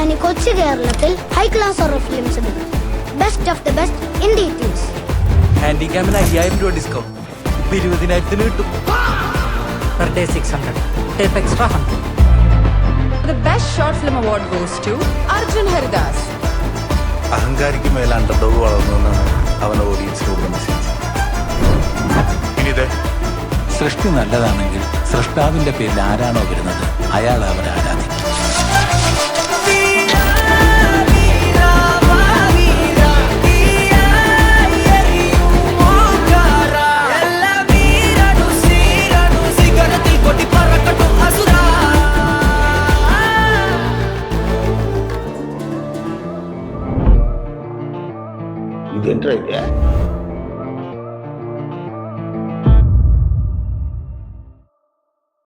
ഞാൻ ഈ കൊച്ചു കേരളത്തിൽ ഹൈ ക്ലാസ് ഹൊറർ ഫിലിംസ് എടുക്കും. Best of the best in details. ഹാൻഡിക്യാമിന് 5000 രൂപ ഡിസ്കൗണ്ട്. 20,000 കിട്ടും. Per day 600. Tape extra 100. The best short film award goes to Arjun Haridas. അഹങ്കാരിക്ക് മേലെ അണ്ടർഡോഗ് വളർന്നു എന്നാണ് അവൻ ഓഡിയൻസിനോട് മെസ്സേജ്. ഇനിതേ, സൃഷ്ടി നല്ലതാണെങ്കിൽ സൃഷ്ടാവിന്റെ പേരിൽ ആരാണോ വരുന്നത് അയാൾ അവരാരാ.